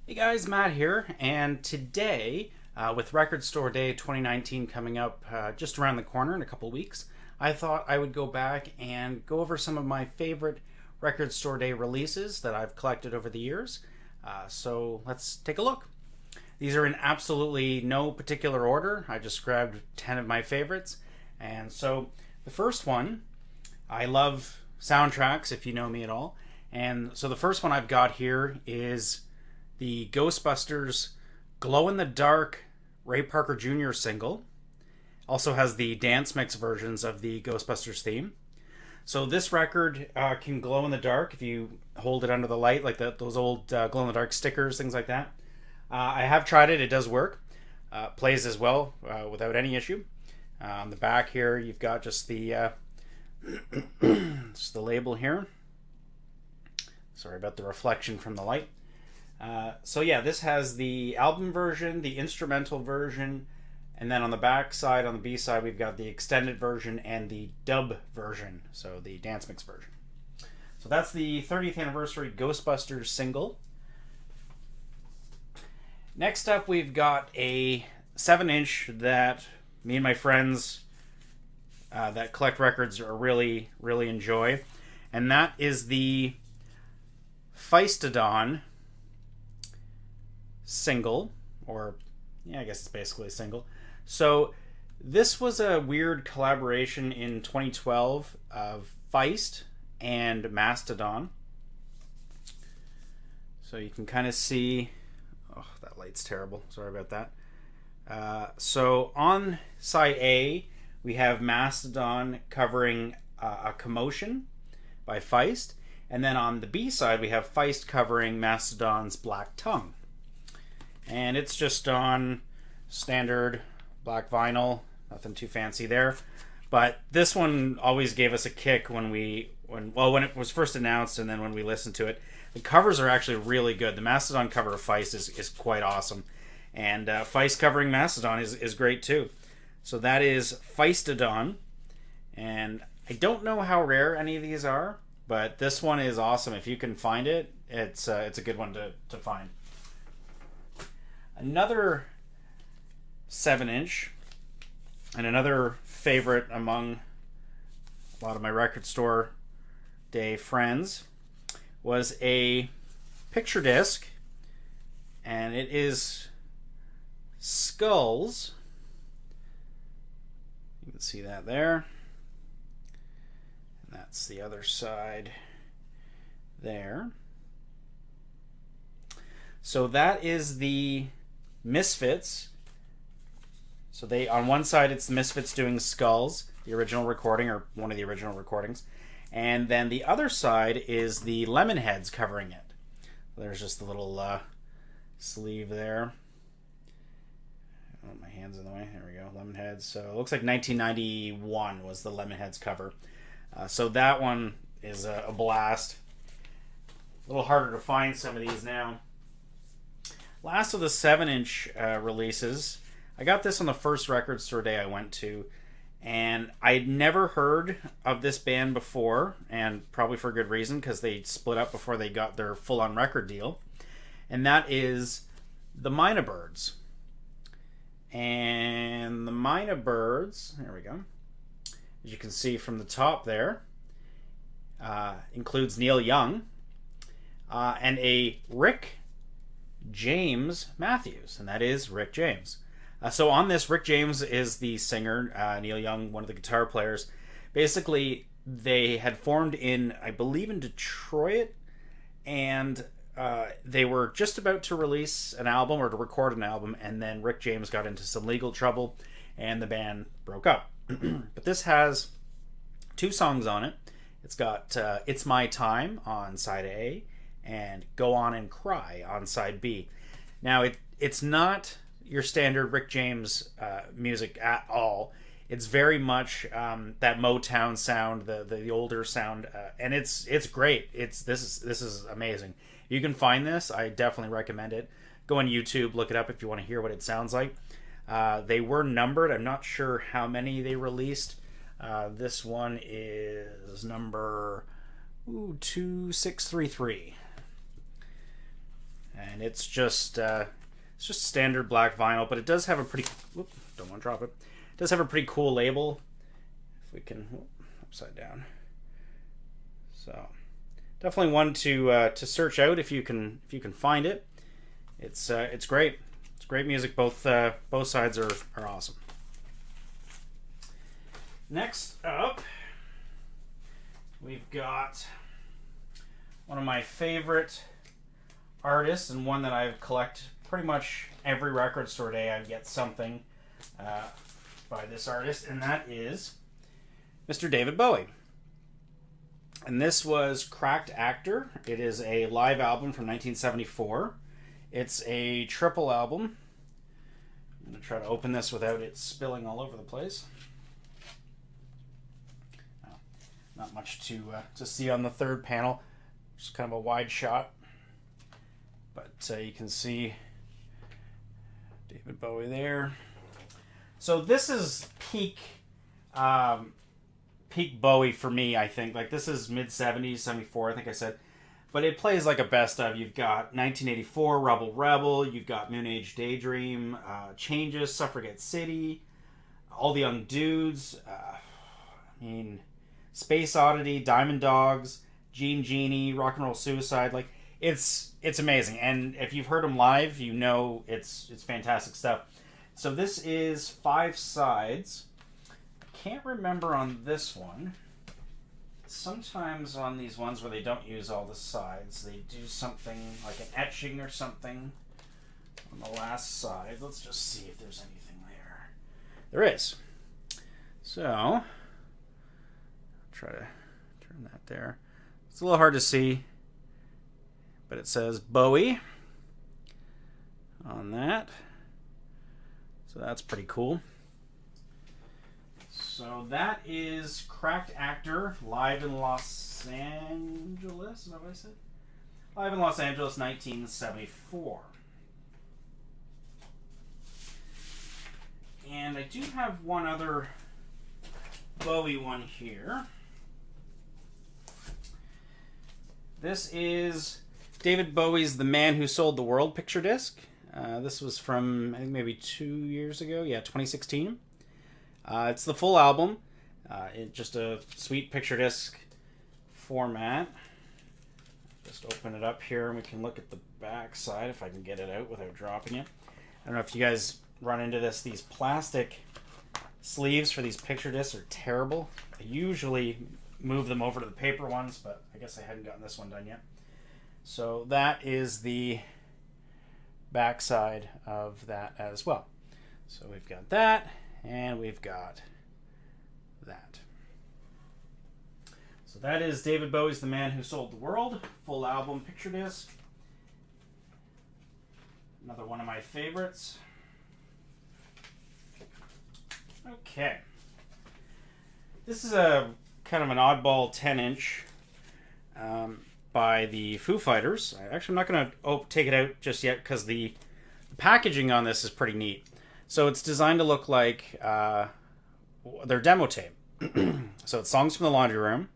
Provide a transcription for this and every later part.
Hey guys, Matt here, and today, with Record Store Day 2019 coming up just around the corner in a couple weeks, I thought I would go back and go over some of my favorite Record Store Day releases that I've collected over the years. So let's take a look. These are in absolutely no particular order. I just grabbed 10 of my favorites. And so the first one, I love soundtracks if you know me at all. And so the first one I've got here is the Ghostbusters Glow in the Dark Ray Parker Jr. single. Also has the dance mix versions of the Ghostbusters theme. So this record can glow in the dark if you hold it under the light, like those old glow in the dark stickers, things like that. I have tried it, it does work. Plays as well without any issue. On the back here, you've got just the just the label here. Sorry about the reflection from the light. So yeah, this has the album version, the instrumental version, and then on the back side, on the B side, we've got the extended version and the dub version, so the dance mix version. So that's the 30th anniversary Ghostbusters single. Next up, we've got a 7-inch that me and my friends that collect records are really enjoy, and that is the Feistodon single, or yeah, I guess it's basically a single. So this was a weird collaboration in 2012 of Feist and Mastodon. So you can kind of see, oh, that light's terrible, sorry about that. So on side A we have Mastodon covering a Commotion by Feist, and then on the B side we have Feist covering Mastodon's Black Tongue. And it's just on standard black vinyl, nothing too fancy there. But this one always gave us a kick when it was first announced, and then when we listened to it. The covers are actually really good. The Mastodon cover of Feist is quite awesome. And Feist covering Mastodon is great too. So that is Feistodon. And I don't know how rare any of these are, but this one is awesome. If you can find it, it's a good one to find. Another 7-inch, and another favorite among a lot of my Record Store Day friends, was a picture disc, and it is Skulls. You can see that there. And that's the other side there. So that is the Misfits. So they, on one side it's the Misfits doing Skulls, the original recording, or one of the original recordings, and then the other side is the Lemonheads covering it. There's just the little sleeve there. Oh, my hand's in the way. There we go, Lemonheads. So it looks like 1991 was the Lemonheads cover. So that one is a blast. A little harder to find some of these now. Last of the 7-inch releases, I got this on the first Record Store Day I went to, and I'd never heard of this band before, and probably for good reason, because they split up before they got their full-on record deal, and that is the Mynah Birds. And the Mynah Birds, there we go, as you can see from the top there, includes Neil Young, and a Rick James Matthews, and that is Rick James. So on this, Rick James is the singer, Neil Young, one of the guitar players. Basically, they had formed in, I believe, in Detroit, and they were just about to release an album, or to record an album, and then Rick James got into some legal trouble, and the band broke up. But this has 2 songs on it. It's got It's My Time on side A, and Go On and Cry on side B. Now, it's not your standard Rick James music at all. It's very much that Motown sound, the older sound, and it's great. This is amazing. You can find this. I definitely recommend it. Go on YouTube, look it up if you want to hear what it sounds like. They were numbered. I'm not sure how many they released. This one is number 2633. and it's just standard black vinyl, but it does have a pretty. Whoop, don't want to drop it. It does have a pretty cool label. If we can, upside down. So definitely one to search out if you can find it. It's great. It's great music. Both sides are awesome. Next up, we've got one of my favorite artists, and one that I collect pretty much every record store day. I get something by this artist, and that is Mr. David Bowie. And this was Cracked Actor. It is a live album from 1974. It's a triple album. I'm going to try to open this without it spilling all over the place. Not much to see on the third panel. Just kind of a wide shot. But you can see David Bowie there. So this is peak Bowie for me, I think. Like, this is mid-70s, 74, I think I said. But it plays like a best of. You've got 1984, Rebel Rebel. You've got Moon Age Daydream, Changes, Suffragette City, All the Young Dudes. Space Oddity, Diamond Dogs, Gene Genie, Rock and Roll Suicide. Like, it's amazing. And if you've heard him live, you know it's fantastic stuff. So this is 5 sides. Can't remember on this one. Sometimes on these ones where they don't use all the sides, they do something like an etching or something on the last side. Let's just see if there's anything there. There is. So, I'll try to turn that there. It's a little hard to see, but it says Bowie on that. So that's pretty cool. So that is Cracked Actor, live in Los Angeles. Is that what I said? Live in Los Angeles, 1974. And I do have one other Bowie one here. This is David Bowie's The Man Who Sold the World picture disc. This was from, I think, maybe 2 years ago. Yeah, 2016. It's the full album. Just a sweet picture disc format. Just open it up here and we can look at the back side if I can get it out without dropping it. I don't know if you guys run into this. These plastic sleeves for these picture discs are terrible. I usually move them over to the paper ones, but I guess I hadn't gotten this one done yet. So that is the back side of that as well. So we've got that, and we've got that. So that is David Bowie's The Man Who Sold the World, full album picture disc. Another one of my favorites. Okay. This is a kind of an oddball 10-inch by the Foo Fighters. I'm not going to take it out just yet because the packaging on this is pretty neat. So it's designed to look like their demo tape. So it's Songs from the Laundry Room.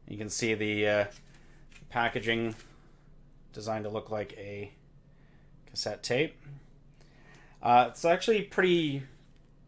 You can see the packaging designed to look like a cassette tape. It's actually pretty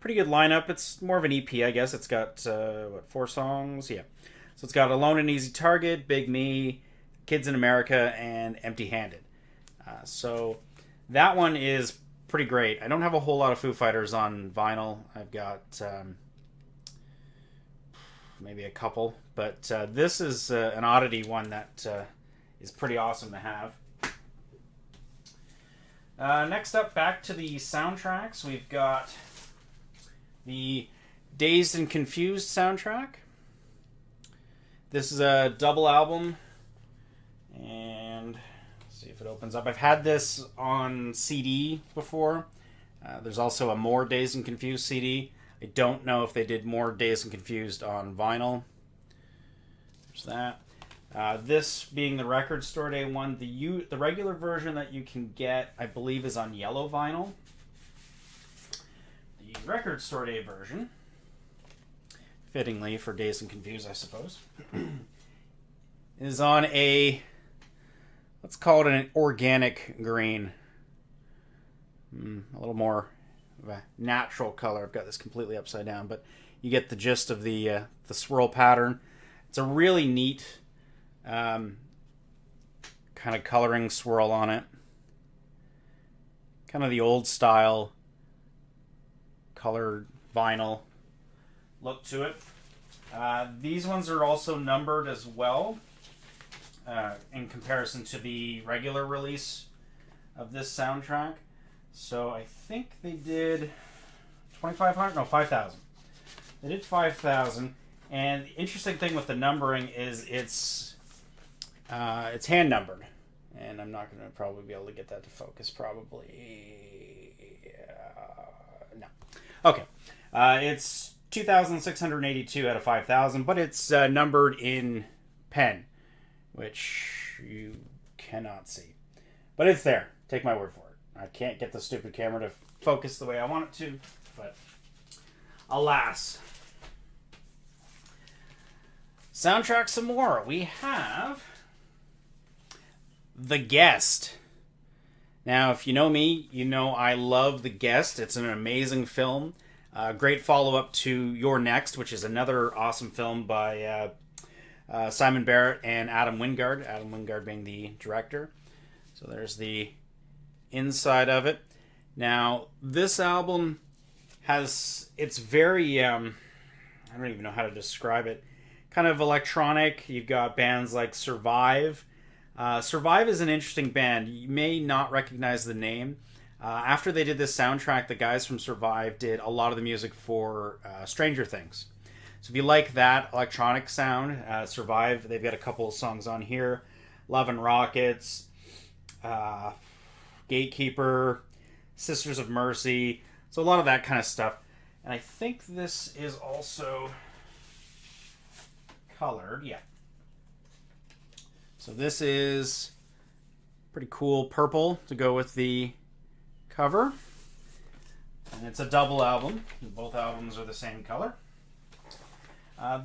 good lineup. It's more of an EP, I guess. It's got 4 songs? Yeah. So it's got Alone and Easy Target, Big Me, Kids in America, and Empty Handed. So that one is pretty great. I don't have a whole lot of Foo Fighters on vinyl. I've got maybe a couple, but this is an oddity one that is pretty awesome to have. Next up, back to the soundtracks. We've got the Dazed and Confused soundtrack. This is a double album, and let's see if it opens up. I've had this on CD before. There's also a More Dazed and Confused CD. I don't know if they did More Dazed and Confused on vinyl. There's that. This being the Record Store Day one, the regular version that you can get, I believe, is on yellow vinyl. The Record Store Day version, fittingly for Dazed and Confused, I suppose, is on a let's call it an organic green. A little more of a natural color. I've got this completely upside down, but you get the gist of the swirl pattern. It's a really neat kind of coloring swirl on it. Kind of the old style colored vinyl look to it. These ones are also numbered as well in comparison to the regular release of this soundtrack. So I think they did 2,500? No, 5,000. They did 5,000. And the interesting thing with the numbering is it's hand numbered. And I'm not going to probably be able to get that to focus, probably. No. Okay. It's 2,682 out of 5,000, but it's numbered in pen, which you cannot see. But it's there. Take my word for it. I can't get the stupid camera to focus the way I want it to, but alas. Soundtrack some more. We have The Guest. Now, if you know me, you know I love The Guest. It's an amazing film. Great follow-up to You're Next, which is another awesome film by Simon Barrett and Adam Wingard. Adam Wingard being the director. So there's the inside of it. Now, this album it's very, I don't even know how to describe it, kind of electronic. You've got bands like Survive. Survive is an interesting band. You may not recognize the name. After they did this soundtrack, the guys from Survive did a lot of the music for Stranger Things. So if you like that electronic sound, Survive, they've got a couple of songs on here. Love and Rockets, Gatekeeper, Sisters of Mercy. So a lot of that kind of stuff. And I think this is also colored. Yeah. So this is pretty cool purple to go with the cover. And it's a double album. Both albums are the same color.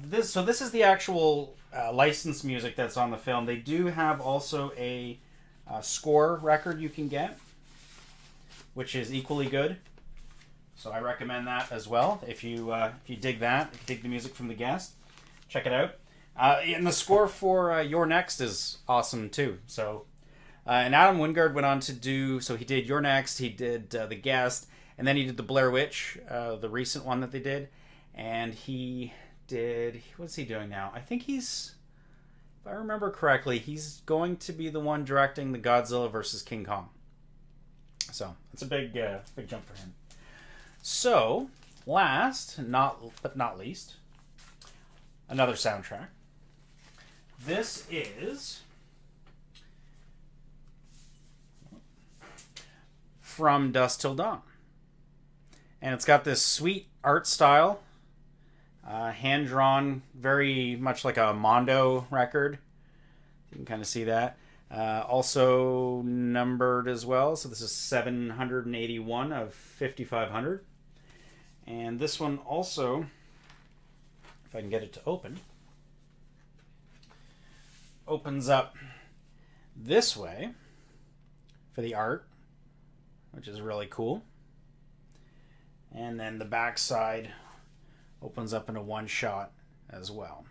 This is the actual licensed music that's on the film. They do have also a score record you can get, which is equally good. So I recommend that as well. If you dig that, if you dig the music from The Guest, check it out. And the score for You're Next is awesome too. So, and Adam Wingard went on to do. So he did You're Next. He did The Guest, and then he did the Blair Witch, the recent one that they did. And he did. What's he doing now? I think he's, if I remember correctly, he's going to be the one directing the Godzilla vs. King Kong. So it's a big jump for him. So last, but not least, another soundtrack. This is From Dusk Till Dawn. And it's got this sweet art style, hand-drawn, very much like a Mondo record. You can kind of see that. Also numbered as well. So this is 781 of 5,500. And this one also, if I can get it to open, opens up this way for the art, which is really cool. And then the back side opens up into one shot as well.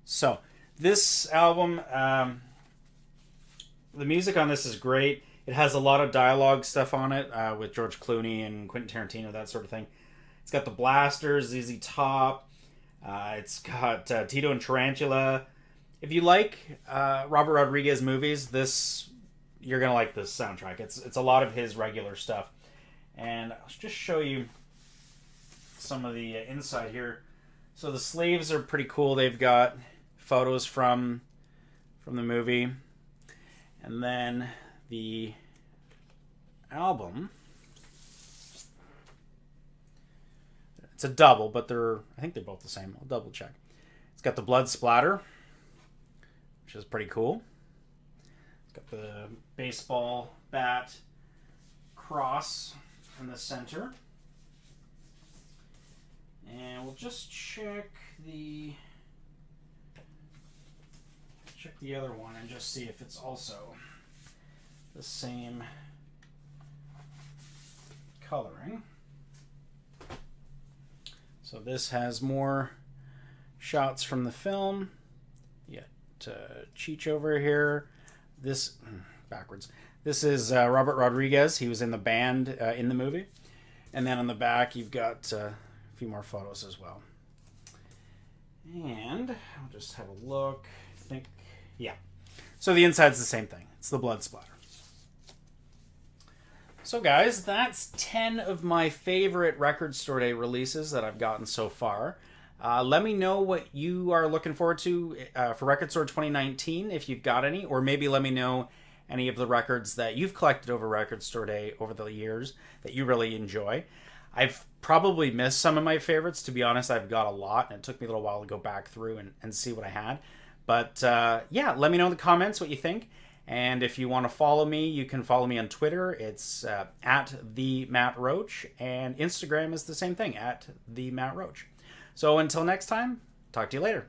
So this album, the music on this is great. It has a lot of dialogue stuff on it with George Clooney and Quentin Tarantino, that sort of thing. It's got the Blasters, ZZ Top. It's got Tito and Tarantula. If you like Robert Rodriguez movies, you're gonna like this soundtrack. It's a lot of his regular stuff. And I'll just show you some of the inside here. So the sleeves are pretty cool. They've got photos from the movie. And then the album, it's a double, but I think they're both the same. I'll double check. It's got the blood splatter, which is pretty cool. It's got the baseball bat cross in the center. And we'll just check check the other one and just see if it's also the same coloring. So this has more shots from the film. You got Cheech over here. This, backwards. This is Robert Rodriguez. He was in the band in the movie. And then on the back, you've got a few more photos as well. And I'll just have a look. I think, yeah. So the inside's the same thing. It's the blood splatter. So guys, that's 10 of my favorite Record Store Day releases that I've gotten so far. Let me know what you are looking forward to for Record Store 2019, if you've got any, or maybe let me know any of the records that you've collected over Record Store Day over the years that you really enjoy. I've probably missed some of my favorites. To be honest, I've got a lot, and it took me a little while to go back through and see what I had. But yeah, let me know in the comments what you think. And if you want to follow me, you can follow me on Twitter. It's at the Matt Rauch, and Instagram is the same thing, at the Matt Rauch. So until next time, talk to you later.